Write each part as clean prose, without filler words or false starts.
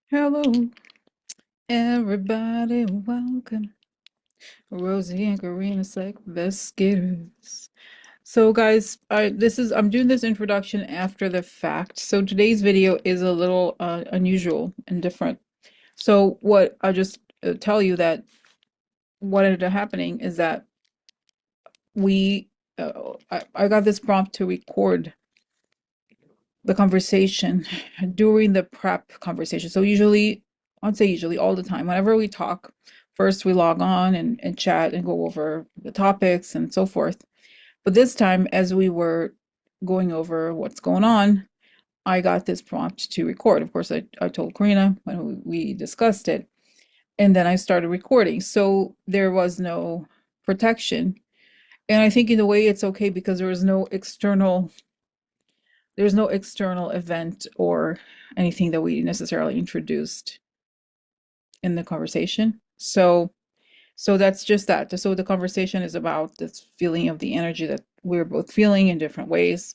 Hello, everybody. Welcome. Rosie and Karina Sec Investigators. So, guys, I'm doing this introduction after the fact. So today's video is a little unusual and different. So, what I just tell you that what ended up happening is that we I got this prompt to record the conversation during the prep conversation. So usually, I'd say usually all the time, whenever we talk, first we log on and chat and go over the topics and so forth. But this time, as we were going over what's going on, I got this prompt to record. Of course, I told Karina when we discussed it, and then I started recording. So there was no protection. And I think in a way it's okay because there's no external event or anything that we necessarily introduced in the conversation. So that's just that. So the conversation is about this feeling of the energy that we're both feeling in different ways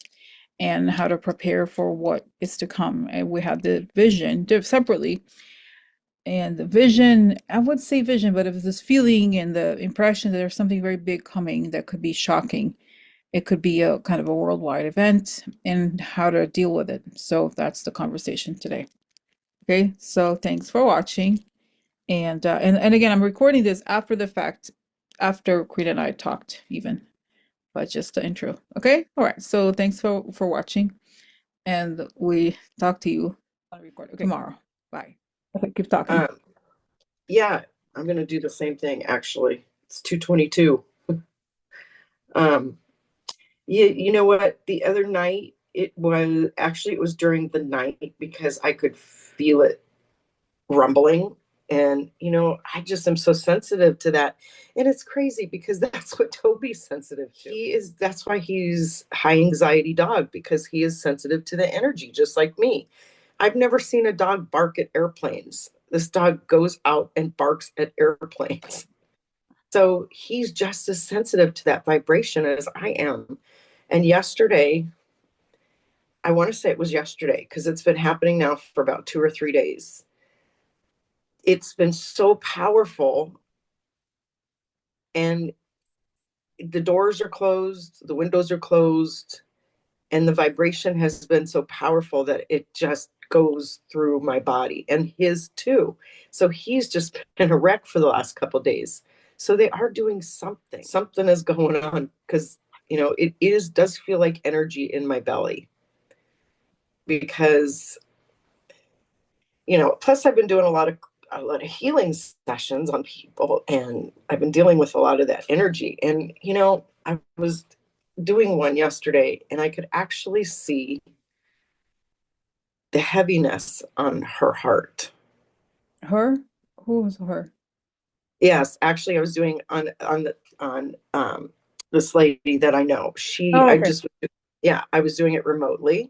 and how to prepare for what is to come. And we had the vision separately. And the vision, I would say vision, but if this feeling and the impression that there's something very big coming that could be shocking, it could be a kind of a worldwide event and how to deal with it. So that's the conversation today. Okay, so thanks for watching. And again, I'm recording this after the fact, after Creed and I talked even, but just the intro. Okay, all right. So thanks for watching, and we talk to you on record. Okay, tomorrow. Bye. Okay, keep talking. Yeah, I'm gonna do the same thing actually. It's 2:22. Um, you know what? The other night it was during the night because I could feel it rumbling. And I just am so sensitive to that. And it's crazy because that's what Toby's sensitive to. That's why he's high anxiety dog, because he is sensitive to the energy, just like me. I've never seen a dog bark at airplanes. This dog goes out and barks at airplanes. So he's just as sensitive to that vibration as I am. And yesterday, I want to say it was yesterday, because it's been happening now for about 2 or 3 days. It's been so powerful, and the doors are closed, the windows are closed, and the vibration has been so powerful that it just goes through my body, and his too. So he's just been a wreck for the last couple of days. So they are doing something is going on, because it does feel like energy in my belly, because plus I've been doing a lot of healing sessions on people, and I've been dealing with a lot of that energy. And I was doing one yesterday, and I could actually see the heaviness on her heart. Her? Who was her? Yes, actually, I was doing on this lady that I know. Oh, I okay. just, yeah, I was doing it remotely,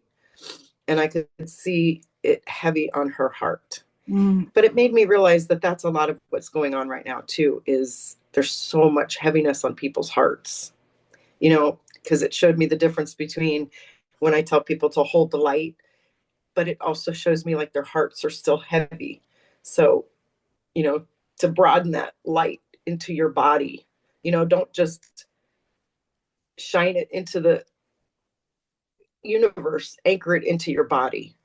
and I could see it heavy on her heart. Mm. But it made me realize that that's a lot of what's going on right now too. Is there's so much heaviness on people's hearts, because it showed me the difference between when I tell people to hold the light, but it also shows me like their hearts are still heavy. So, you know, to broaden that light into your body, don't just shine it into the universe, anchor it into your body,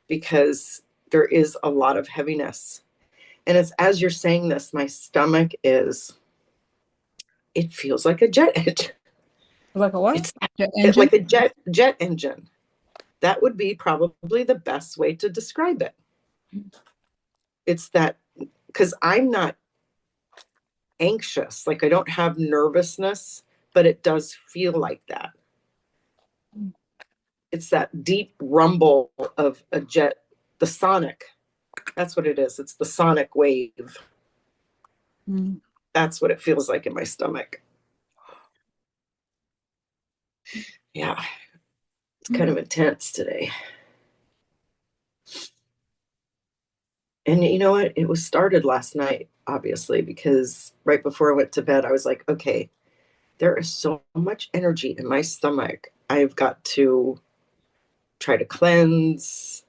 because there is a lot of heaviness. And as you're saying this, my stomach it feels like a jet engine. Like a what? It's The engine? like a jet engine. That would be probably the best way to describe it. It's that, because I'm not anxious, like I don't have nervousness, but it does feel like that. It's that deep rumble of a jet, the sonic. That's what it is. It's the sonic wave. Mm. That's what it feels like in my stomach. Yeah, it's kind of intense today. And you know what? It was started last night, obviously, because right before I went to bed, I was like, okay, there is so much energy in my stomach. I've got to try to cleanse.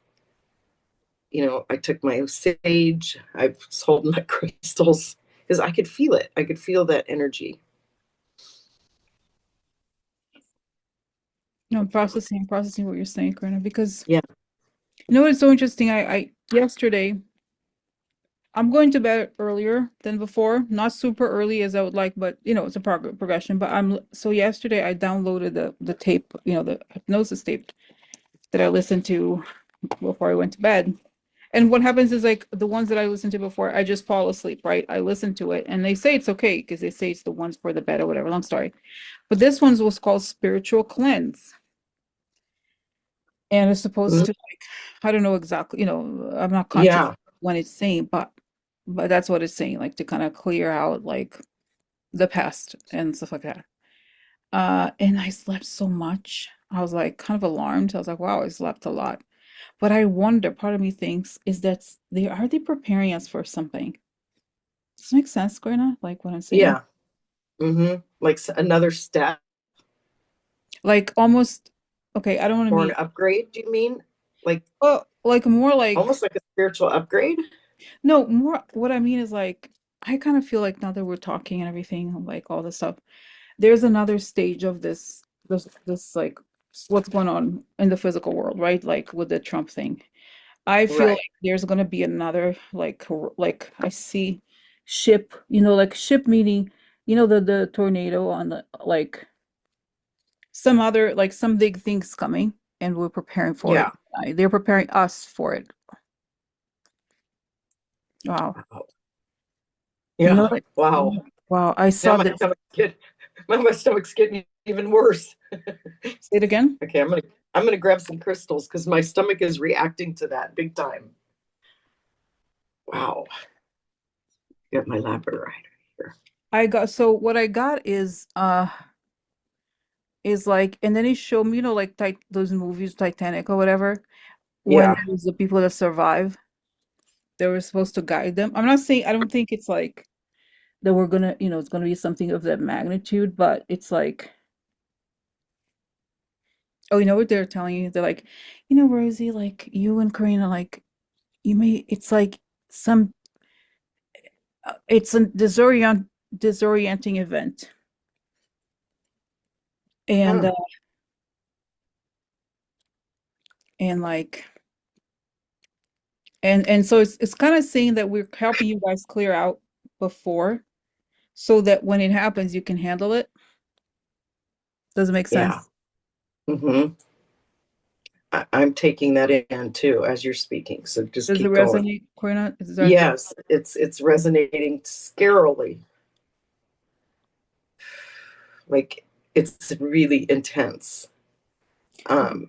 I took my sage. I was holding my crystals because I could feel it. I could feel that energy. No, I'm processing what you're saying, Karina, because Yeah. you know what's so interesting? I yesterday I'm going to bed earlier than before, not super early as I would like, but it's a progression. But so yesterday I downloaded the tape, the hypnosis tape that I listened to before I went to bed. And what happens is like the ones that I listened to before, I just fall asleep, right? I listen to it and they say it's okay because they say it's the ones for the bed or whatever. Long story. But this one was called Spiritual Cleanse. And it's supposed Mhm. to I don't know exactly, I'm not conscious Yeah. when it's saying, but that's what it's saying, like to kind of clear out like the past and stuff like that. And I slept so much. I was like kind of alarmed. I was like, wow, I slept a lot. But I wonder, part of me thinks, is that they preparing us for something? Does this make sense, Grena? Like what I'm saying? Yeah. Like another step Like almost, okay, I don't want to or an mean, upgrade, do you mean? Like oh, like more like, almost like a spiritual upgrade? no, more what I mean is like, I kind of feel like now that we're talking and everything, like all this stuff, there's another stage of this like what's going on in the physical world, right? Like with the Trump thing. I feel Right. like there's gonna be another like I see ship, like ship meaning, the tornado on the like some other like some big things coming and we're preparing for it. Yeah. They're preparing us for it. Wow. Wow. You know Yeah. like Wow. wow, I Now saw this. my stomach's getting even worse. Say it again. Okay, I'm gonna grab some crystals because my stomach is reacting to that big time. Wow. Got my labradorite here. I got so what I got is like and then he showed me, like those movies, Titanic or whatever, when Yeah. there was the people that survive, they were supposed to guide them. I'm not saying I don't think it's like that we're gonna, it's gonna be something of that magnitude, but it's like, oh, you know what they're telling you? They're like, Rosie, like you and Karina, like you may, it's like some, it's a disorienting event, and Huh. and like, and so it's kind of saying that we're helping you guys clear out before, so that when it happens, you can handle it. Does it make Yeah. sense? Mm-hmm. I'm taking that in too as you're speaking. So just Does it keep going. resonate, Karina? Is that Yes, it's resonating scarily. Like it's really intense. okay?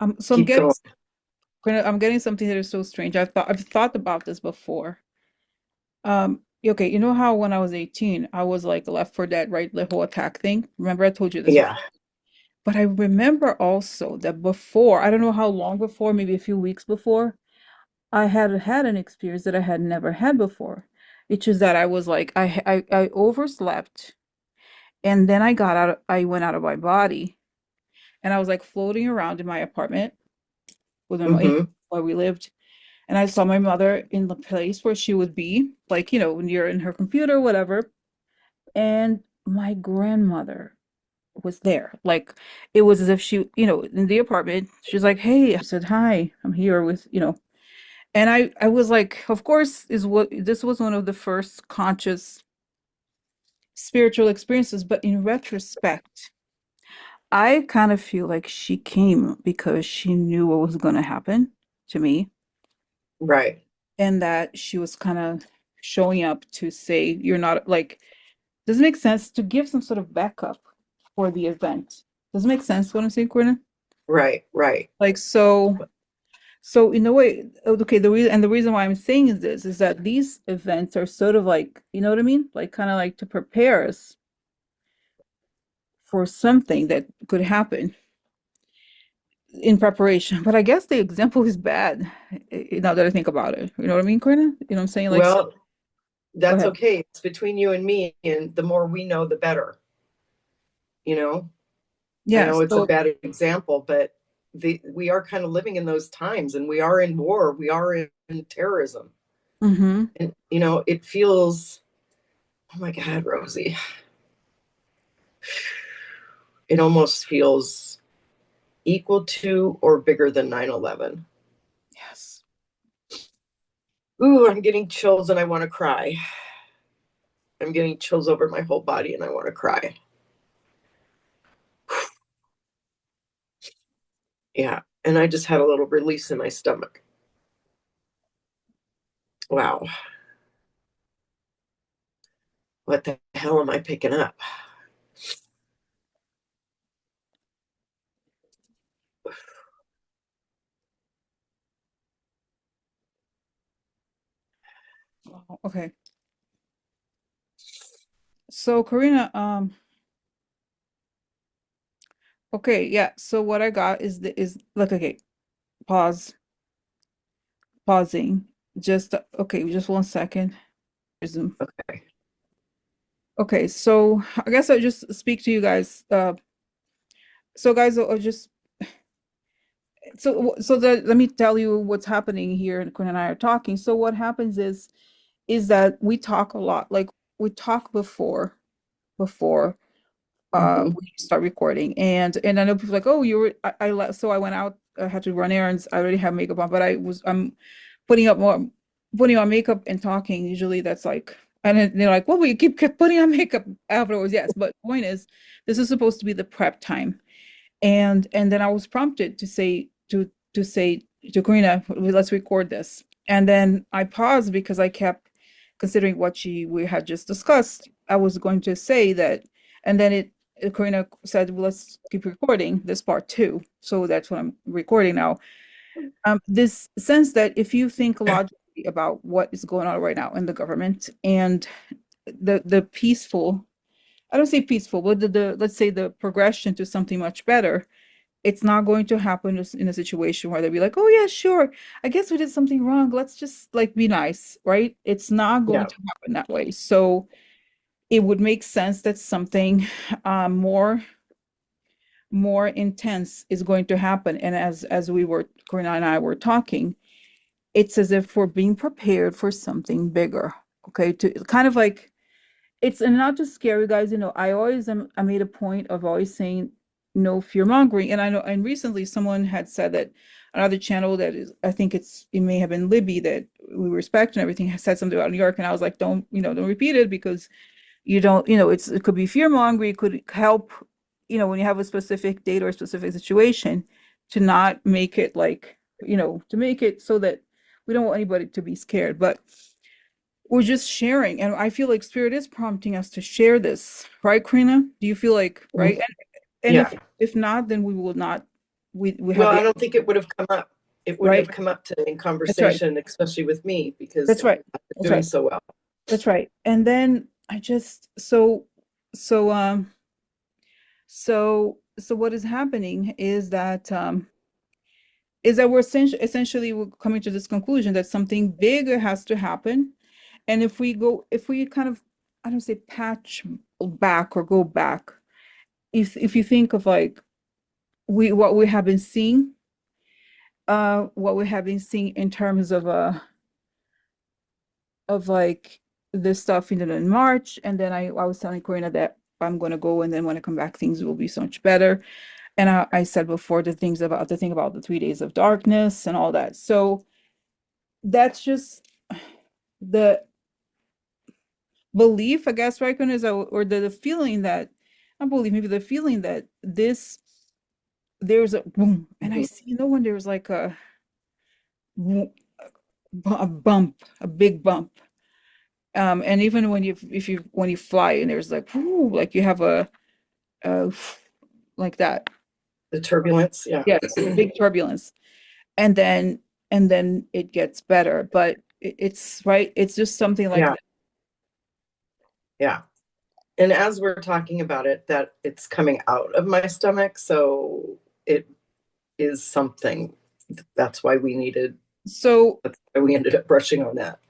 Um, So keep going. I'm getting something that is so strange. I've thought about this before. Okay, you know how when I was 18, I was like left for dead, right? The whole attack thing. Remember I told you this before. Yeah. But I remember also that before, I don't know how long before, maybe a few weeks before, I had had an experience that I had never had before. It's just that I was like I overslept and then I went out of my body and I was like floating around in my apartment with my mom Mm-hmm. where we lived. And I saw my mother in the place where she would be, like, when you're in her computer, whatever. And my grandmother was there. Like, it was as if she, in the apartment, she's like, hey, she said, hi, I'm here with. And I was like, of course, this was one of the first conscious spiritual experiences. But in retrospect, I kind of feel like she came because she knew what was going to happen to me Right. and that she was kind of showing up to say you're not like does it make sense to give some sort of backup for the event? Does it make sense what I'm saying, Corinna? Right. Right. Like so in a way, okay, the reason why I'm saying is this is that these events are sort of like, you know what I mean? Like kind of like to prepare us for something that could happen in preparation. But I guess the example is bad now that I think about it. You know what I mean, Corinna? You know what I'm saying? Like, so, Well, go that's ahead. okay. It's between you and me, and the more we know, the better. You know, I Yeah, know it's a so bad example, but we are kind of living in those times, and we are in war, we are in terrorism. Mm-hmm. And you know, it feels, oh my God, Rosie, it almost feels equal to or bigger than 9/11. Yes. Ooh, I'm getting chills and I want to cry. I'm getting chills over my whole body and I want to cry. Yeah. And I just had a little release in my stomach. Wow. What the hell am I picking up? Wow, okay. So Karina, okay, yeah. So what I got is like, okay, pause, pausing. Just okay, just 1 second. Zoom. Okay. Okay, so I guess I'll just speak to you guys. So guys, I'll just let me tell you what's happening here. And Quinn and I are talking. So what happens is that we talk a lot. Like we talk before Mm-hmm. we start recording, and I know people are like, oh, you were I left, so I went out. I had to run errands. I already have makeup on, but I'm putting on makeup and talking. Usually that's like, and then they're like, well, we keep putting on makeup afterwards. Yes, but point is, this is supposed to be the prep time. And then I was prompted to say to Karina, let's record this. And then I paused because I kept considering what she we had just discussed. I was going to say that, and then Karina said, well, let's keep recording this part too. So that's what I'm recording now. This sense that if you think logically about what is going on right now in the government and the peaceful, I don't say peaceful, but the let's say the progression to something much better, it's not going to happen in a situation where they'll be like, oh yeah, sure, I guess we did something wrong, let's just like be nice, right? It's not going Yeah. to happen that way. So it would make sense that something more intense is going to happen. And as we were, Corinna and I were talking, it's as if we're being prepared for something bigger. Okay, to kind of like, it's and not to scare you guys, I made a point of always saying no fear mongering. And I know, and recently someone had said that another channel that is, I think it may have been Libby that we respect and everything, has said something about New York. And I was like, don't repeat it, because you don't, it could be fear mongering, it could help, when you have a specific date or a specific situation, to not make it like, to make it so that we don't want anybody to be scared. But we're just sharing, and I feel like spirit is prompting us to share this, right, Karina? Do you feel like, right? Mhm. And Yeah. if not, then we will not, we have Well, the, I don't think it would have come up. It wouldn't right? have come up today in That's right. conversation, especially with me, because That's right. I've been That's doing right. so well. That's right. And then I just so so what is happening is that we're essentially we're coming to this conclusion that something bigger has to happen. And if we kind of, I don't say patch back or go back, if you think of like what we have been seeing, what we have been seeing in terms of like this stuff in March, and then I was telling Corina that I'm gonna go, and then when I come back, things will be so much better. And I said before the thing about the 3 days of darkness and all that. So that's just the belief, I guess, right, Corina, or the feeling that, not belief, maybe the feeling that there's a boom, and I Mhm. see, when there's like a bump, a big bump. And even when when you fly and there's like, whoo, like you have a like that. The turbulence, yeah. Yes, big turbulence. And then it gets better. But it's right, it's just something like Yeah, that. yeah. And as we're talking about it, that it's coming out of my stomach, so it is something. That's why we needed. So That's why we ended up brushing on that.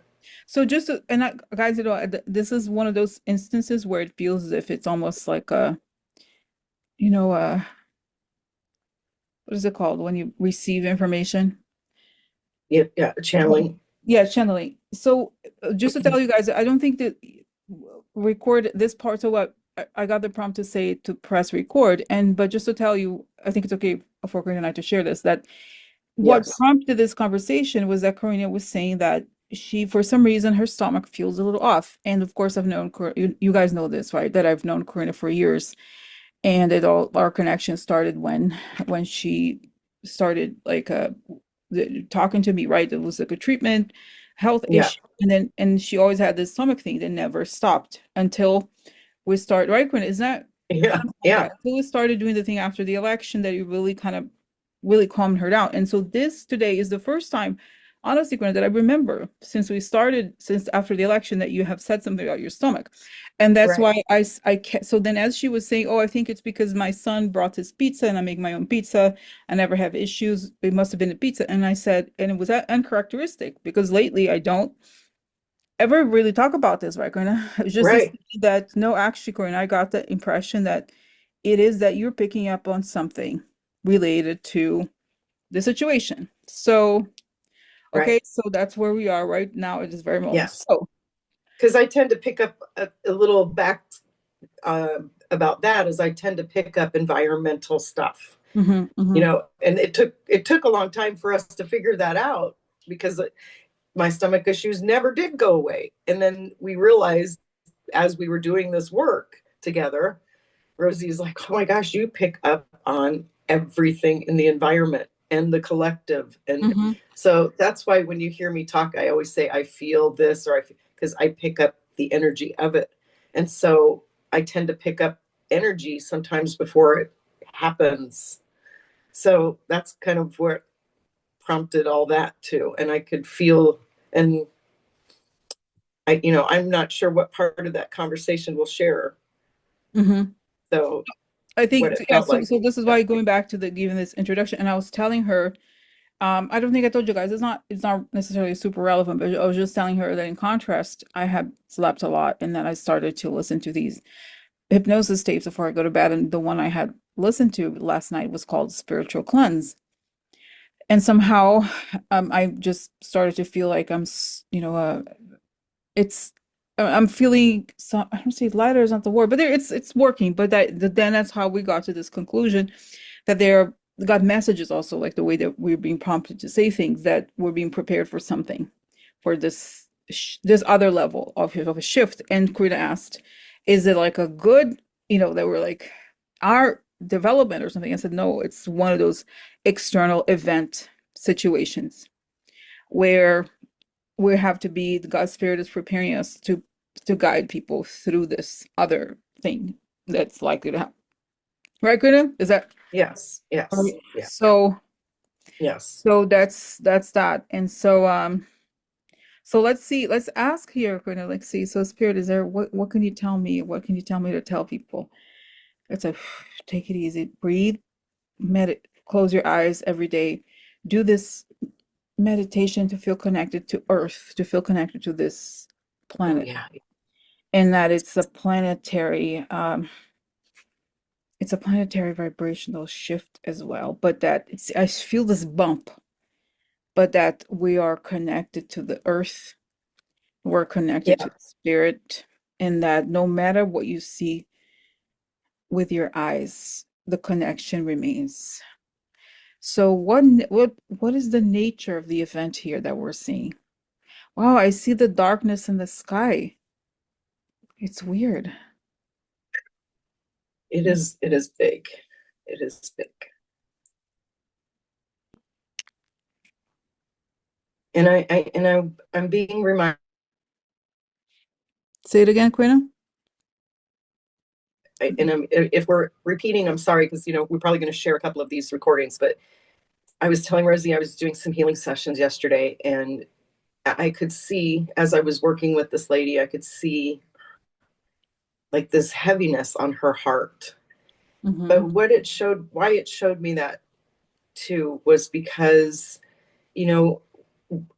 and guys, this is one of those instances where it feels as if it's almost like a, you know, what is it called when you receive information? Yeah, yeah, channeling. Yeah, channeling. So just to tell you guys, I don't think that record this part. So what I got the prompt to say to press record, and but just to tell you, I think it's okay for Corinne and I to share this. That what Yes. prompted this conversation was that Corinne was saying that she, for some reason, her stomach feels a little off. And of course, I've known you guys know this, right? That I've known Corinne for years, and it all our connection started when she started like talking to me, right? It was like a treatment health Yeah. issue, and then and she always had this stomach thing that never stopped until we start, right, Quinn? Is that Yeah. something like Yeah. that? Until we started doing the thing after the election that you really kind of really calmed her down. And so this today is the first time, honestly, Quinn, that I remember since we started, since after the election, that you have said something about your stomach. And that's Right. why I can't. So then, as she was saying, oh, I think it's because my son brought his pizza and I make my own pizza. I never have issues. It must have been the pizza. And I said, and it was that uncharacteristic because lately I don't ever really talk about this, right, Karina? It's just this Right. thing that no, actually, Karina, I got the impression that it is that you're picking up on something related to the situation. So, Right. okay, so that's where we are right now at this very moment. Yes. So, Because I tend to pick up a little back about that, is I tend to pick up environmental stuff, mhm, mhm, and it took a long time for us to figure that out, because my stomach issues never did go away. And then we realized, as we were doing this work together, Rosie's like, oh my gosh, you pick up on everything in the environment and the collective. And mhm, so that's why when you hear me talk, I always say, I feel this, or because I pick up the energy of it. And so I tend to pick up energy sometimes before it happens. So that's kind of what prompted all that too. And I could feel, and I'm not sure what part of that conversation we'll share. mhm. So I what think it yeah. felt So like. so this is Yeah. why going back to the giving this introduction, and I was telling her, I don't think I told you guys. It's not necessarily super relevant, but I was just telling her that in contrast, I had slept a lot, and then I started to listen to these hypnosis tapes before I go to bed, and the one I had listened to last night was called Spiritual Cleanse. And somehow, I just started to feel like it's I'm feeling I don't say lighter is not the word, but it's working. But then that's how we got to this conclusion that there got messages also like the way that we're being prompted to say things that we're being prepared for something, for this other level of a shift. And Krita asked, "Is it like a good that we're like our development or something?" I said, "No, it's one of those external event situations where." We have to be the God Spirit is preparing us to guide people through this other thing that's likely to happen. Right, Greta? Is that Yes. Yes. right? Yeah. Yes. So that's that. And so let's see, let's ask here, Greta. Let's see. So Spirit, is there what can you tell me? What can you tell me to tell people? It's a take it easy, breathe, close your eyes every day. Do this meditation to feel connected to Earth, to feel connected to this Oh planet. yeah. And that it's a planetary vibrational shift as well, but that it's I feel this bump, but that we are connected to the earth, we're connected to Yeah. the spirit, and that no matter what you see with your eyes, the connection remains. So what is the nature of the event here that we're seeing? Wow, I see the darkness in the sky. It's weird. It is big. It is big. I'm being reminded, Say it again, Quina. and if we're repeating, I'm sorry, because we're probably going to share a couple of these recordings. But I was telling Rosie I was doing some healing sessions yesterday, and I could see, as I was working with this lady, I could see like this heaviness on her heart. Mm-hmm. But why it showed me that too, was because you know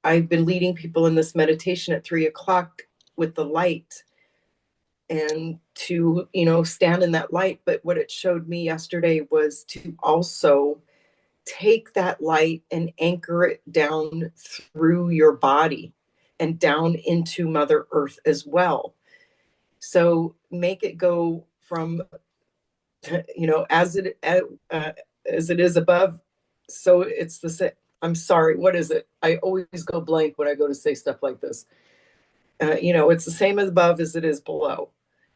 I've been leading people in this meditation at 3 o'clock with the light, and to stand in that light. But what it showed me yesterday was to also take that light and anchor it down through your body and down into Mother Earth as well. So make it go from, as it is above. So it's the same. I'm sorry, what is it? I always go blank when I go to say stuff like this. It's the same as above as it is below.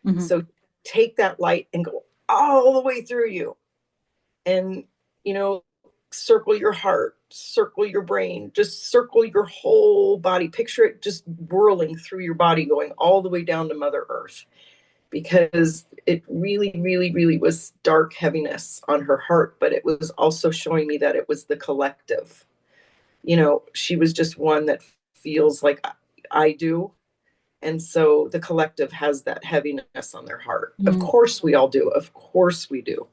Hmm. So take that light and go all the way through you, and circle your heart, circle your brain, just circle your whole body. Picture it just whirling through your body, going all the way down to Mother Earth, because it really, really, really was dark heaviness on her heart, but it was also showing me that it was the collective. She was just one that feels like I do. And so the collective has that heaviness on their heart. Of Mm, course we all do. Of course we do.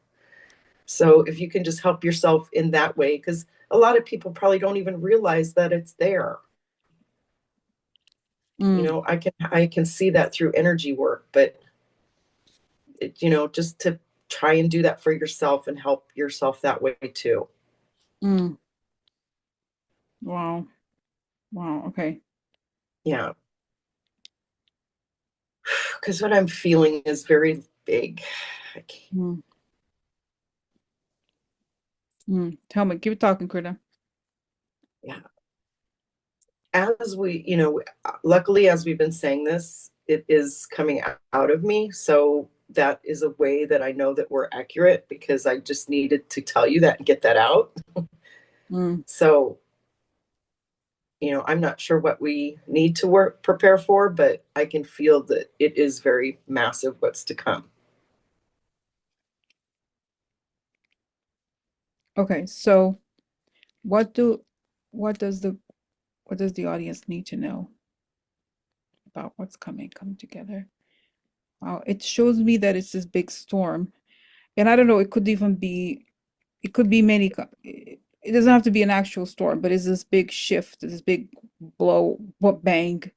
So if you can just help yourself in that way, because a lot of people probably don't even realize that it's there. mm, I can see that through energy work, but just to try and do that for yourself and help yourself that way too. mm. Wow. Wow. Okay. Yeah, because what I'm feeling is very big. Mm, Tell me, keep talking, Krita. Yeah, as we, luckily, as we've been saying this, it is coming out of me. So that is a way that I know that we're accurate, because I just needed to tell you that and get that out. Mm, So, I'm not sure what we need to prepare for, but I can feel that it is very massive what's to come. okay. So what do what does the what does the audience need to know about what's coming together? Wow, it shows me that it's this big storm. And I don't know, it could be many, it doesn't have to be an actual storm, but it's this big shift, this big blow, what bang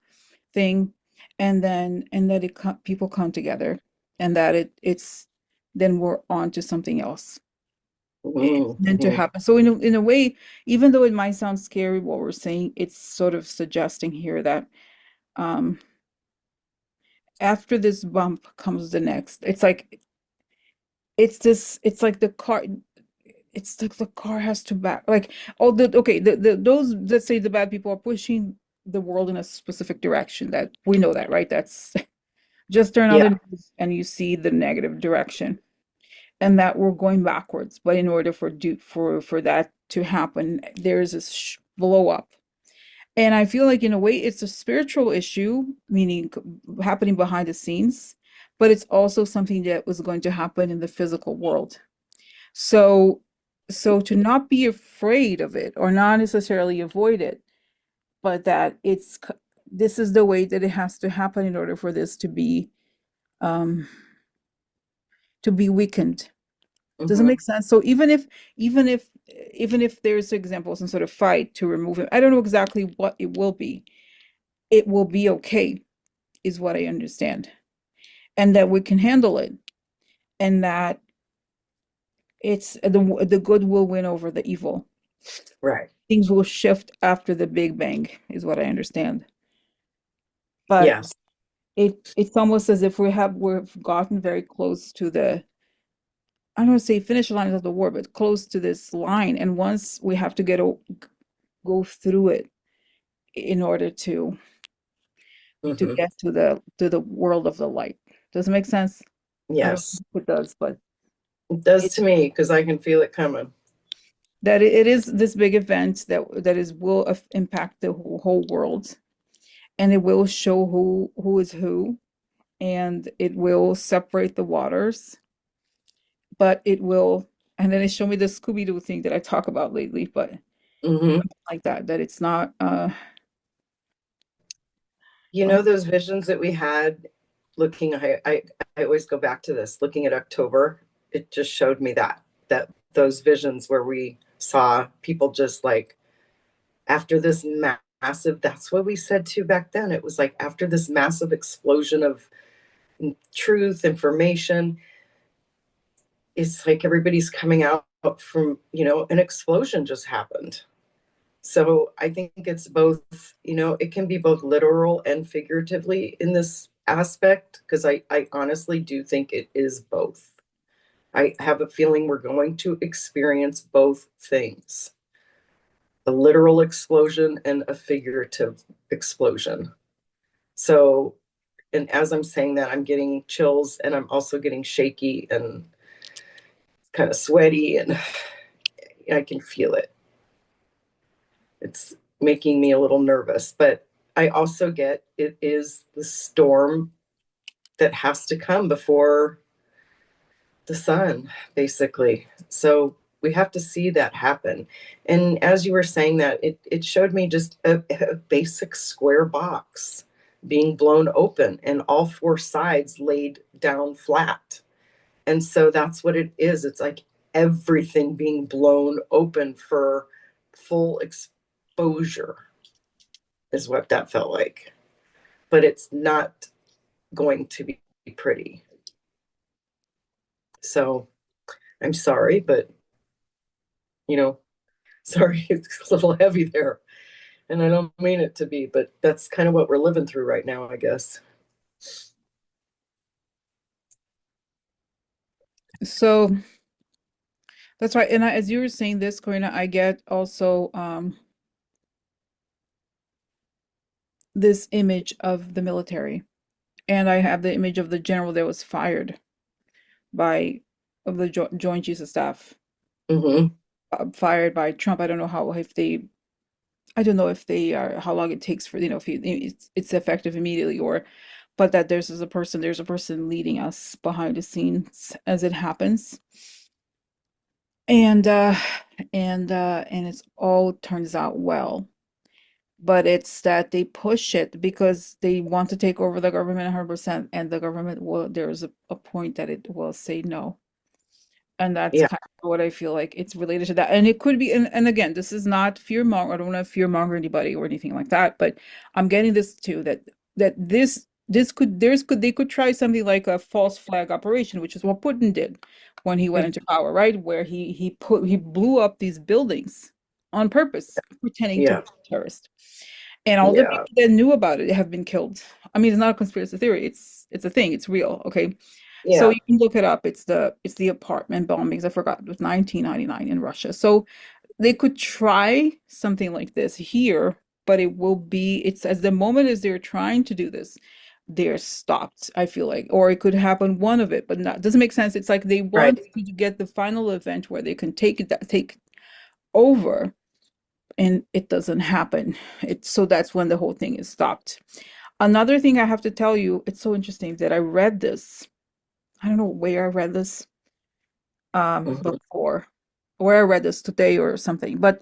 thing, and that people come together, and that it's then we're on to something else. It's meant to Mm-hmm. happen. So in a way, even though it might sound scary what we're saying, it's sort of suggesting here that um after this bump comes the next. It's like the car, it's like the car has to back, like, all the okay, the those, let's say, the bad people are pushing the world in a specific direction, that we know that, right? That's just turn on the Yeah. news and you see the negative direction, and that we're going backwards. But in order for that to happen, there's this blow up. And I feel like in a way it's a spiritual issue, meaning happening behind the scenes, but it's also something that was going to happen in the physical world. So, so to not be afraid of it, or not necessarily avoid it, but that this is the way that it has to happen in order for this um to be weakened. Does it Mm-hmm. make sense? So even if even if there's, for example, some sort of fight to remove him, I don't know exactly what it will be. It will be okay, is what I understand. And that we can handle it, and that it's the good will win over the evil. Right. Things will shift after the Big Bang, is what I understand. But Yes. it's almost as if we've gotten very close to the, I don't want to say finish line of the war, but close to this line. And once we have to go through it in order to Mm-hmm. get to the world of the light. Does it make sense? I don't Yes. know if it does, but It does it to me, because I can feel it coming. that it is this big event that is will impact the whole world, and it will show who is who, and it will separate the waters, but it will, and then it showed me the Scooby-Doo thing that I talk about lately, but Mm-hmm. like that it's not Those visions that we had, looking, I always go back to this, looking at October. It just showed me that those visions where we saw people just like, after this massive, that's what we said too back then. It was like after this massive explosion of truth, information, it's like everybody's coming out from, an explosion just happened. So I think it's both, it can be both literal and figuratively in this aspect, because I honestly do think it is both. I have a feeling we're going to experience both things, a literal explosion and a figurative explosion. So, and as I'm saying that, I'm getting chills and I'm also getting shaky and kind of sweaty, and I can feel it. It's making me a little nervous, but I also get it is the storm that has to come before the sun, basically. So we have to see that happen. And as you were saying that, it showed me just a basic square box being blown open and all four sides laid down flat. And so that's what it is. It's like everything being blown open for full exposure is what that felt like. But it's not going to be pretty. So I'm sorry, but you know, sorry, it's a little heavy there. And I don't mean it to be, but that's kind of what we're living through right now, I guess. So that's right. And as you were saying this, Karina, I get also this image of the military, and I have the image of the general that was fired by of the Joint Chiefs of Staff, Mm-hmm. fired by Trump. I don't know how if they I don't know if they are how long it takes for if it's effective immediately or but that there's a person leading us behind the scenes as it happens. And and it's all turns out well. But it's that they push it because they want to take over the government 100%, and the government will there's a point that it will say no. And that's Yeah. kind of what I feel like it's related to that. And it could be, and again, this is not fear monger. I don't want to fear monger anybody or anything like that, but I'm getting this too that this could they could try something like a false flag operation, which is what Putin did when he went into power, right? Where he blew up these buildings on purpose, pretending to be Yeah. a terrorist. And all the Yeah. people that knew about it have been killed. I mean, it's not a conspiracy theory. It's a thing. It's real. Okay. So Yeah. you can look it up. It's the apartment bombings. I forgot. It was 1999 in Russia. So they could try something like this here, but it's as the moment as they're trying to do this, they're stopped, I feel like. Or it could happen one of it, but not doesn't make sense. It's like they want Right. to get the final event where they can take over, and it doesn't happen. So that's when the whole thing is stopped. Another thing I have to tell you, it's so interesting that I read this. I don't know where I read this Mm-hmm. before, where I read this today or something, but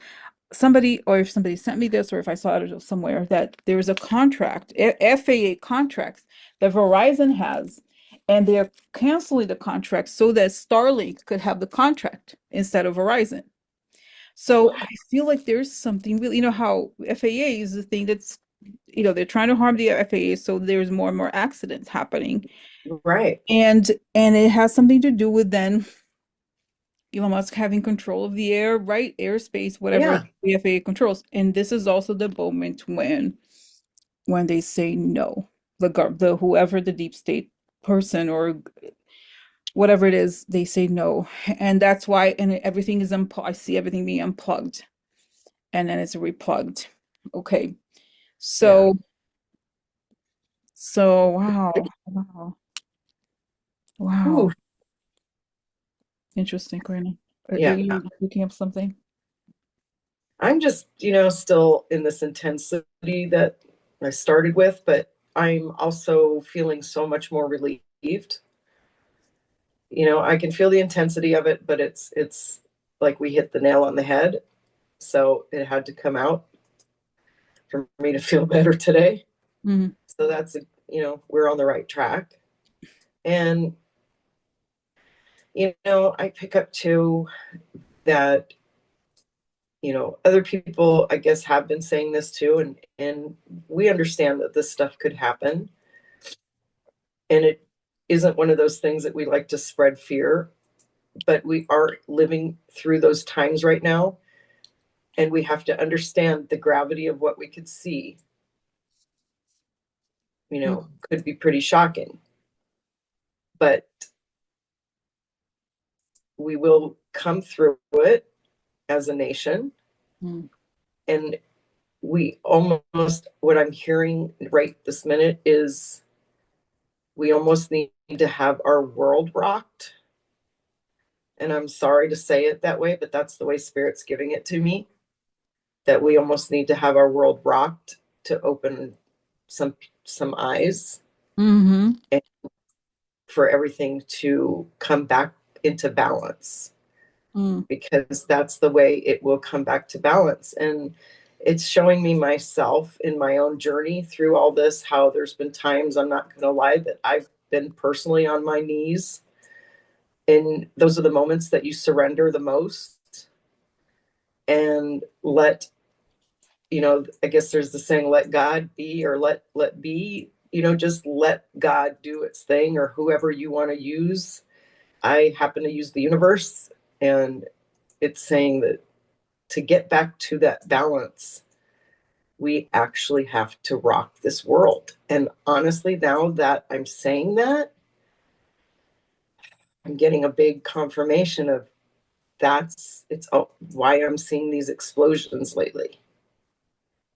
somebody, or if somebody sent me this, or if I saw it somewhere, that there's a contract, FAA contracts that Verizon has, and they're canceling the contract so that Starlink could have the contract instead of Verizon. So I feel like there's something really, how FAA is the thing that's, they're trying to harm the FAA, so there's more and more accidents happening. Right. And it has something to do with then Elon Musk having control of the air, right? Airspace, whatever Yeah. the FAA controls. And this is also the moment when they say no. The whoever the deep state person or whatever it is, they say no. And that's why and everything is unplugged. I see everything being unplugged and then it's replugged. Okay. Yeah. So wow. Wow. Ooh. Wow. Interesting, Courtney. Are Yeah. you looking up something? I'm just, still in this intensity that I started with, but I'm also feeling so much more relieved. I can feel the intensity of it, but it's like we hit the nail on the head. So it had to come out for me to feel better today. Mhm. So that's, we're on the right track. And, I pick up too that, other people, I guess, have been saying this too. And we understand that this stuff could happen. And it isn't one of those things that we like to spread fear. but we are living through those times right now, and we have to understand the gravity of what we could see, could be pretty shocking, but we will come through it as a nation. Mm. And we almost, what I'm hearing right this minute is we almost need to have our world rocked. And I'm sorry to say it that way, but that's the way Spirit's giving it to me, that we almost need to have our world rocked to open some eyes, Mm-hmm. and for everything to come back into balance, Mm. because that's the way it will come back to balance. And it's showing me myself in my own journey through all this, how there's been times, I'm not going to lie, that I've been personally on my knees. And those are the moments that you surrender the most and let, I guess there's the saying, let God be, or let be, just let God do its thing, or whoever you want to use. I happen to use the universe, and it's saying that to get back to that balance, we actually have to rock this world. And honestly, now that I'm saying that, I'm getting a big confirmation of it's why I'm seeing these explosions lately,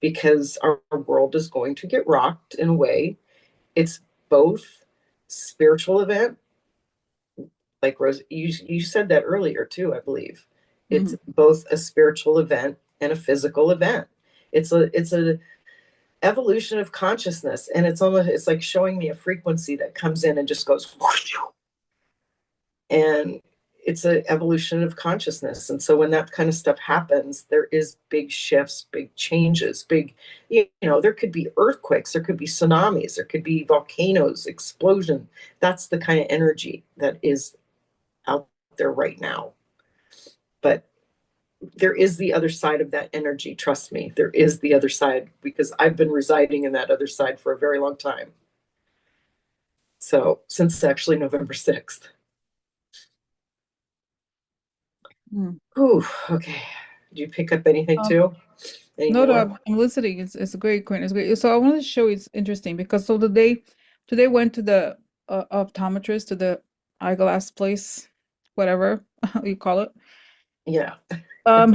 because our world is going to get rocked in a way. It's both spiritual event, like Rose, you said that earlier too, I believe. Mm-hmm. It's both a spiritual event and a physical event. It's a evolution of consciousness, and it's like showing me a frequency that comes in and just goes whoosh, and it's an evolution of consciousness. And so when that kind of stuff happens, there is big shifts, big changes, there could be earthquakes, there could be tsunamis, there could be volcanoes, explosion. That's the kind of energy that is out there right now. But there is the other side of that energy. Trust me, there is the other side, because I've been residing in that other side for a very long time. So since actually November 6th. Mm. Ooh, okay. Did you pick up anything Um, too? Any no, no, more? I'm listening. It's a great, Quinn. It's great. So I wanted to show you, it's interesting because so today went to the optometrist, to the eyeglass place, whatever you call it. Yeah.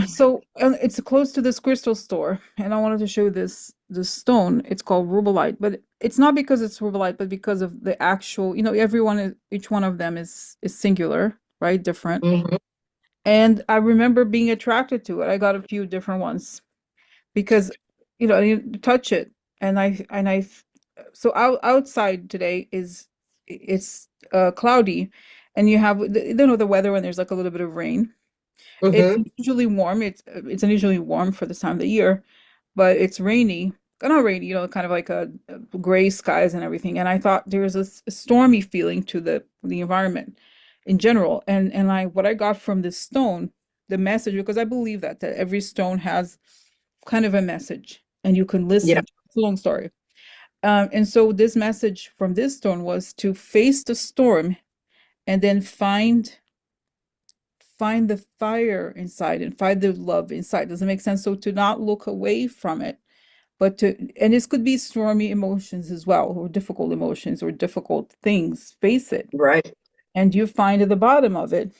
So it's close to this crystal store, and I wanted to show you this stone. It's called rubellite, but it's not because it's rubellite, but because of the actual, each one of them is singular, right? Different. Mm-hmm. And I remember being attracted to it. I got a few different ones because you touch it, and so outside today it's cloudy, and you have the weather when there's like a little bit of rain. It's Mm-hmm. usually warm. It's unusually warm for this time of the year, but it's rainy. Not rainy, kind of like a gray skies and everything. And I thought there was a stormy feeling to the environment in general. And what I got from this stone, the message, because I believe that every stone has kind of a message, and you can Yeah. listen. It's a long story. And so this message from this stone was to face the storm and then find the fire inside and find the love inside. Does it make sense? So to not look away from it, but and this could be stormy emotions as well, or difficult emotions or difficult things, face it. Right. And you find at the bottom of it,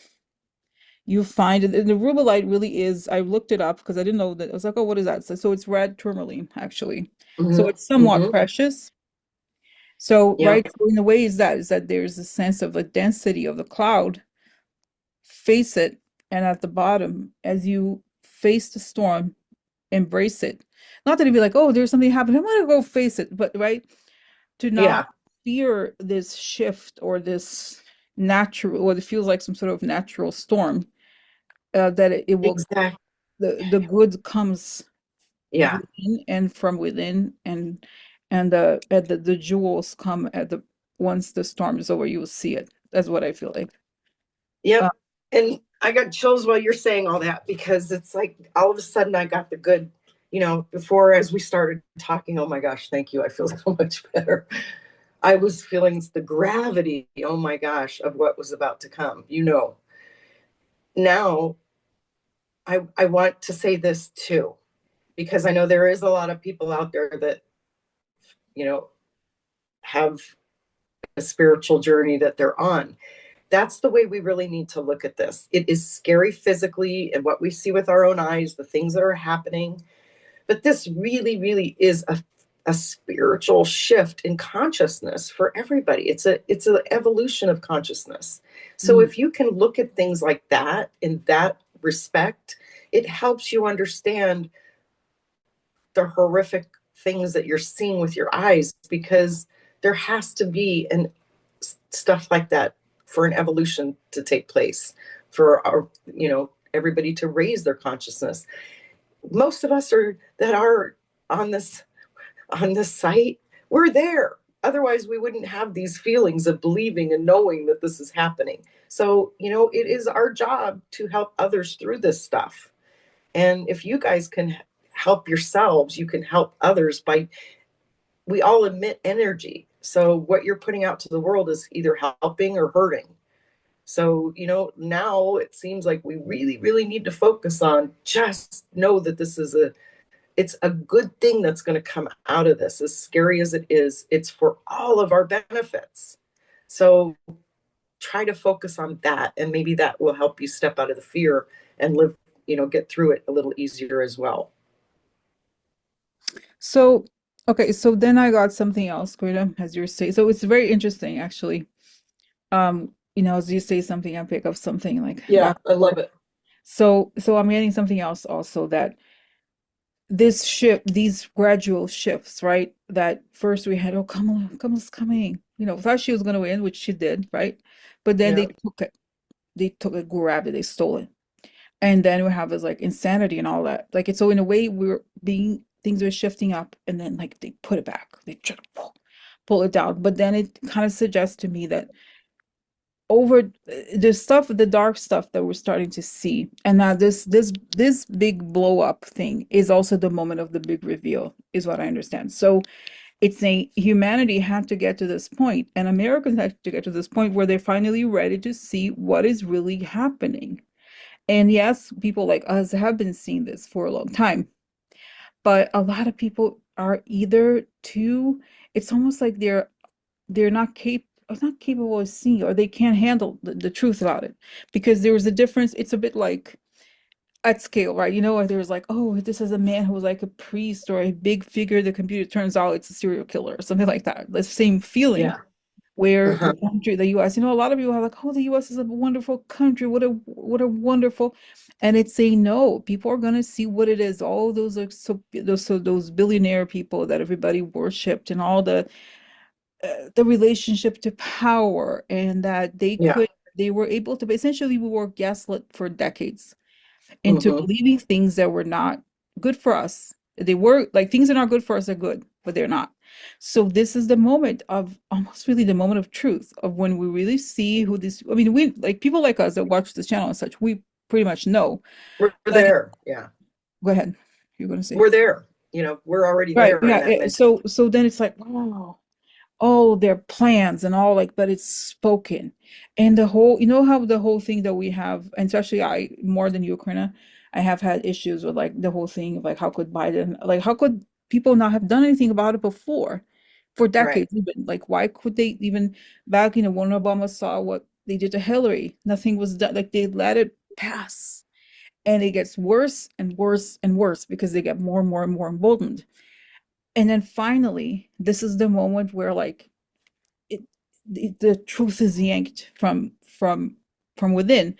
you find it, and the rubellite really is, I looked it up because I didn't know that. I was like, oh, what is that? So it's red tourmaline, actually. So Mm-hmm. it's somewhat Mm-hmm. precious. So, Yeah. right, so in a way is that there's a sense of a density of the cloud, face it, and at the bottom, as you face the storm, embrace it. Not that it'd be like, oh, there's something happening, I'm gonna go face it, but right, to not Yeah. fear this shift or this natural, or it feels like some sort of natural storm, that it will, Exactly. the good comes Yeah. within and from within, and the jewels come at the once the storm is over, you will see it. That's what I feel like. Uh, Yep. And I got chills while you're saying all that, because it's like all of a sudden I got the good, before, as we started talking, oh my gosh, thank you. I feel so much better. I was feeling the gravity, oh my gosh, of what was about to come. now I want to say this too, because I know there is a lot of people out there that, you know, have a spiritual journey that they're on. That's the way we really need to look at this. It is scary physically and what we see with our own eyes, the things that are happening. But this really, really is a spiritual shift in consciousness for everybody. It's an evolution of consciousness. So Mm. if you can look at things like that in that respect, it helps you understand the horrific things that you're seeing with your eyes, because there has to be an stuff like that for an evolution to take place, for our, everybody to raise their consciousness. Most of us are that are on this site, we're there. Otherwise, we wouldn't have these feelings of believing and knowing that this is happening. So, it is our job to help others through this stuff. And if you guys can help yourselves, you can help others by, we all emit energy. So what you're putting out to the world is either helping or hurting. So, now it seems like we really, really need to focus on just know that it's a good thing that's going to come out of this. As scary as it is, it's for all of our benefits. So try to focus on that, and maybe that will help you step out of the fear and live, get through it a little easier as well. So, okay, so then I got something else, Greta, as you were saying. So it's very interesting, actually. As you say something, I pick up something like Yeah, back I and forth. love it. So I'm getting something else also, that this shift, these gradual shifts, right? That first we had, oh, Kamala's coming. Thought she was going to win, which she did, right? But then Yeah, they took it, grabbed it, they stole it. And then we have this like insanity and all that. Like, it's so in a way things were shifting up, and then like they put it back. They try to pull it down. But then it kind of suggests to me that over the dark stuff that we're starting to see, and now this big blow up thing is also the moment of the big reveal, is what I understand. So it's saying humanity had to get to this point, and Americans had to get to this point where they're finally ready to see what is really happening. And yes, people like us have been seeing this for a long time, but a lot of people are either too, it's almost like they're not capable of seeing, or they can't handle the truth about it, because there was a difference. It's a bit like at scale, right? There's like, oh, this is a man who was like a priest or a big figure. The computer turns out it's a serial killer or something like that. The same feeling yeah, where the uh-huh. country, the US, a lot of people are like, oh, the US is a wonderful country. What a wonderful, and it's saying no. People are gonna see what it is. All those are those billionaire people that everybody worshipped, and all the relationship to power, and that Yeah, they were able to, essentially we were gaslit for decades into hmm, believing things that were not good for us. They were like, things that are not good for us are good, but they're not. So this is the moment of, almost really the moment of truth, of when we really see who this, I mean, we like people like us that watch this channel and such, we pretty much know. we're But there. Yeah, go ahead. You're gonna say. we're there. We're already Right. there in Yeah. that mentality. So then it's like, wow. Oh, their plans and all, like, but it's spoken. And the whole, how the whole thing that we have, and especially I, more than you, Karina, I have had issues with like the whole thing of like, how could Biden, like, how could people not have done anything about it before, for Right. decades even? Like, why could they even, back, when Obama saw what they did to Hillary, nothing was done. Like, they let it pass. And it gets worse and worse and worse because they get more and more and more emboldened. And then finally, this is the moment where like, it, the truth is yanked from within,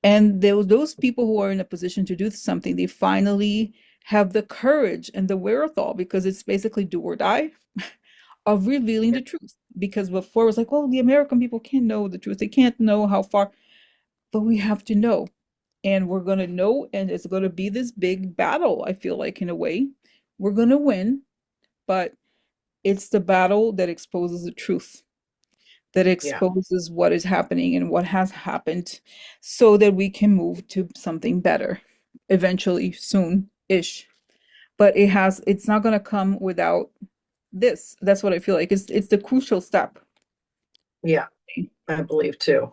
and those people who are in a position to do something, they finally have the courage and the wherewithal, because it's basically do or die, of revealing Yeah. the truth. Because before it was like, well, the American people can't know the truth, they can't know how far, but we have to know, and we're going to know, and it's going to be this big battle. I feel like, in a way, we're going to win, but it's the battle that exposes the truth, that Yeah. exposes what is happening and what has happened, so that we can move to something better eventually, soon-ish. But it's not going to come without this. That's what I feel like. It's the crucial step. Yeah. I believe too.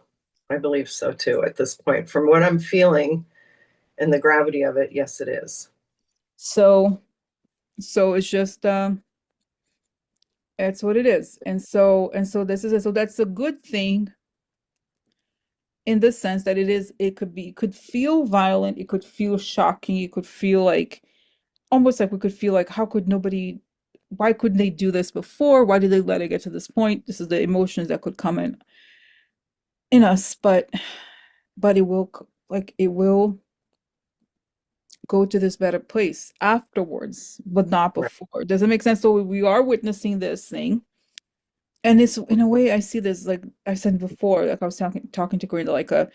I believe so too at this point. From what I'm feeling and the gravity of it, yes, it is. So so it's just it's what it is. And so this is it. So that's a good thing in the sense that it could feel violent, it could feel shocking, it could feel like almost like we could feel like how could nobody why couldn't they do this before? Why did they let it get to this point? This is the emotions that could come in us, but it will it will go to this better place afterwards, but not Right. before. Does it make sense? So we are witnessing this thing. And it's in a way I see this like I said before, like I was talking to Corinne, like a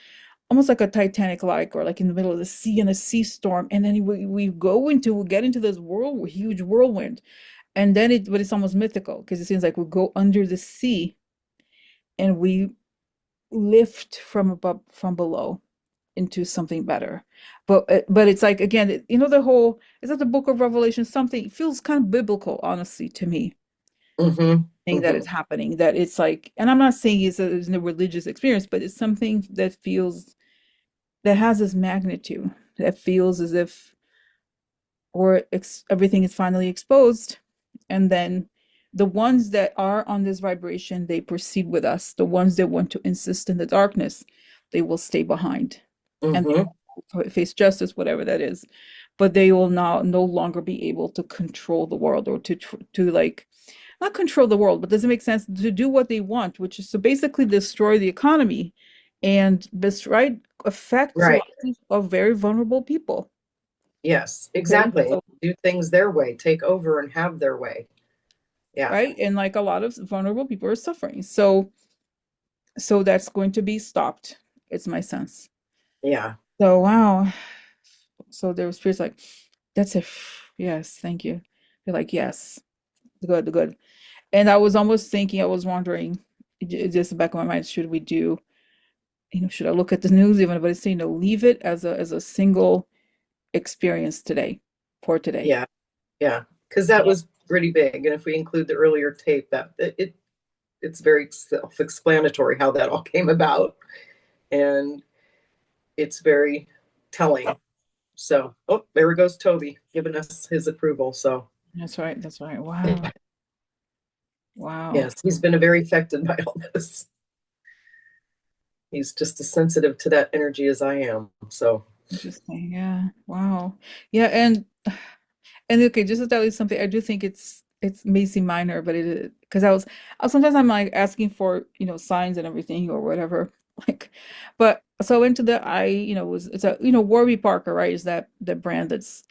almost like a Titanic like or like in the middle of the sea in a sea storm. And then we get into this huge whirlwind. And then but it's almost mythical because it seems like we go under the sea and we lift from above from below into something better. But it's like again, the whole is that the book of Revelation something it feels kind of biblical, honestly, to me, Mm-hmm. thing that Mm-hmm. is happening. That it's like, and I'm not saying it's a religious experience, but it's something that feels that has this magnitude that feels as if everything is finally exposed, and then the ones that are on this vibration they proceed with us. The ones that want to insist in the darkness, they will stay behind and they Mm-hmm. will face justice, whatever that is. But they will now no longer be able to control the world or to like not control the world, but does it make sense to do what they want, which is to basically destroy the economy and this right affect Right. lives of very vulnerable people. Yes, Okay, exactly. so Do things their way, take over and have their way. Yeah. right, and like a lot of vulnerable people are suffering. So that's going to be stopped. It's my sense. Yeah. So wow. So there was spirits like, that's it. Yes, thank you. They're like, yes, good, good. And I was almost thinking, I was wondering, just the back of my mind, should we do, should I look at the news even? But it's saying, leave it as a single experience today, for today. Yeah. Yeah. Because that was pretty big. And if we include the earlier tape, that it's very self-explanatory how that all came about. And it's very telling. So, oh, there goes Toby giving us his approval. So, That's right. That's right. Wow. Wow. yes, he's been very affected by all this. He's just as sensitive to that energy as I am. So, Interesting. Yeah. Wow. Yeah. And okay, just to tell you something, I do think it's may seem minor, but it is because sometimes I'm like asking for signs and everything or whatever. Like, but so I went to it's a Warby Parker, right? Is that the brand that's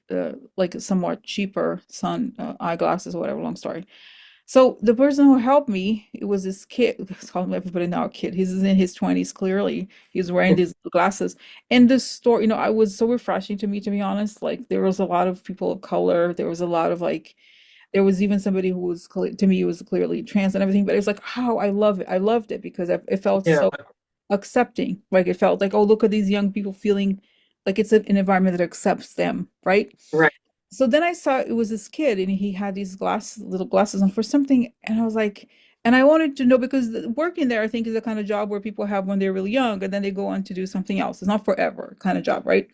like somewhat cheaper sun eyeglasses or whatever, long story. So the person who helped me, it was this kid. Let's call him everybody now a kid. He's in his 20s clearly. He's wearing these glasses. And the store, I was so refreshing to me, to be honest. Like there was a lot of people of color. There was a lot of like, there was even somebody who was to me was clearly trans and everything. But it was like, oh, I love it. I loved it because it felt yeah, so accepting. Like it felt like, oh, look at these young people feeling like it's an environment that accepts them, right? right. So then I saw it was this kid and he had these little glasses on for something. And I was like, and I wanted to know because working there, I think is the kind of job where people have when they're really young and then they go on to do something else. It's not forever kind of job, right?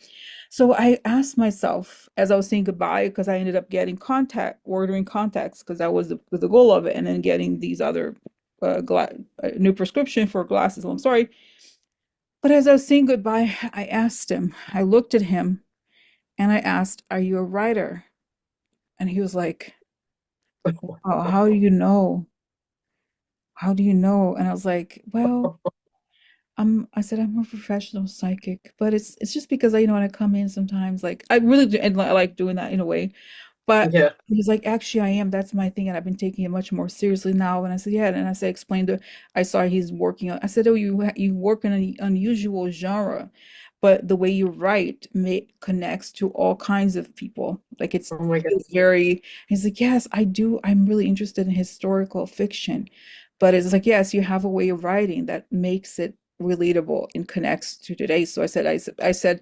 So I asked myself as I was saying goodbye, because I ended up ordering contacts because that was the goal of it. And then getting these other new prescription for glasses. I'm sorry. But as I was saying goodbye, I looked at him and I asked, are you a writer? And he was like, "Oh, how do you know? How do you know?" And I was like, "Well, I said I'm a professional psychic, but it's just because when I come in sometimes, like I really do, and I like doing that in a way. But Yeah, he's like, actually, I am. That's my thing, and I've been taking it much more seriously now. And I said, yeah. And I said, explained to. I saw he's working on. I said, oh, you work in an unusual genre, but the way you write connects to all kinds of people. Like oh my God. it's very. He's like, yes, I do. I'm really interested in historical fiction, but it's like, yes, you have a way of writing that makes it relatable and connects to today. So I said,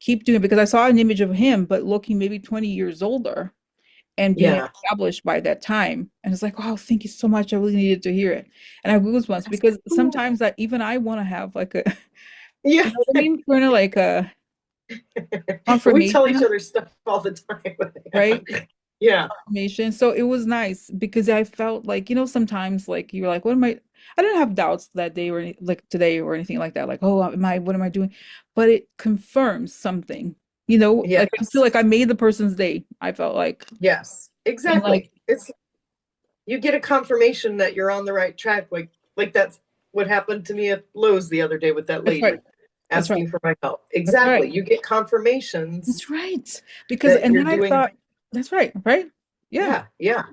keep doing it because I saw an image of him, but looking maybe 20 years older and being Yeah. established by that time. And it's like, wow, thank you so much. I really needed to hear it. And I have goosebumps That's because cool. sometimes that even I want to have like a, Yeah. you know what I mean? Kind of like a We tell each confirmation, other stuff all the right? time. Yeah. Confirmation. So it was nice because I felt like, sometimes like you're like, what am I didn't have doubts that day or like today or anything like that. Like, oh, what am I doing? But it confirms something, like I feel Yes. like I made the person's day. I felt like, Yes. and like, Exactly. It's you get a confirmation that you're on the right track. Like that's what happened to me at Lowe's the other day with that that's right. lady That's right. asking for my help. That's right. Exactly. You get confirmations That's right. Because that and you're then I doing. thought, that's right, right? Yeah. Yeah. Yeah.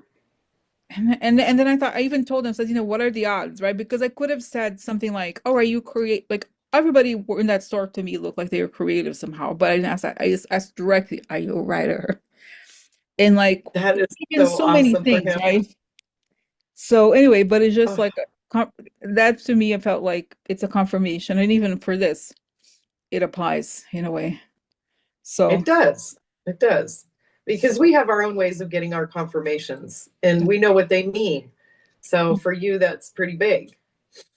And then I thought I even told him, says, what are the odds, right? Because I could have said something like, "Oh, are you create like everybody in that store to me looked like they were creative somehow," but I didn't ask that. I just asked directly, "Are you a writer?" And like That is in so so many awesome for things, him. right? So anyway, but it's just Oh, like that to me, it felt like it's a confirmation, and even for this, it applies in a way. So it does. It does. Because we have our own ways of getting our confirmations and we know what they mean. So for you, that's pretty big.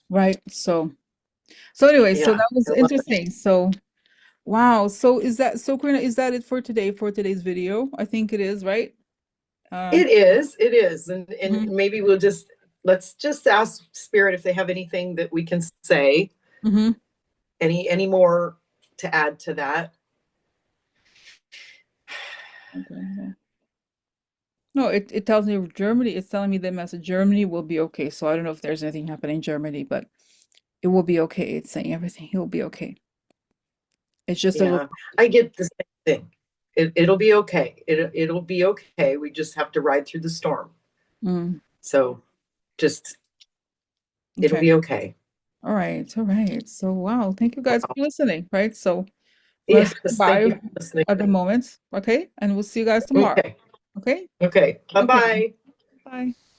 right. So anyway, so Yeah. that was I love it. interesting. So wow. So Karina, is that it for today for today's video? I think it is, right? Um, It is. It is. And mhm, maybe let's just ask Spirit if they have anything that we can say. mhm. Any more to add to that? Okay. Yeah. No, it tells me Germany, it's telling me the message Germany will be okay. So I don't know if there's anything happening in Germany, but it will be okay. It's saying everything. It will be okay. It's just a little Yeah, I get the same thing. It'll be okay. It'll be okay. We just have to ride through the storm. mm, So just it'll okay. be okay. All right. All right. So wow, thank you guys for Wow. listening, right? So I'm gonna say Yes, thank goodbye you for listening. at the moment, okay? And we'll see you guys tomorrow. Okay. Okay? Okay. Bye Okay. bye. Bye.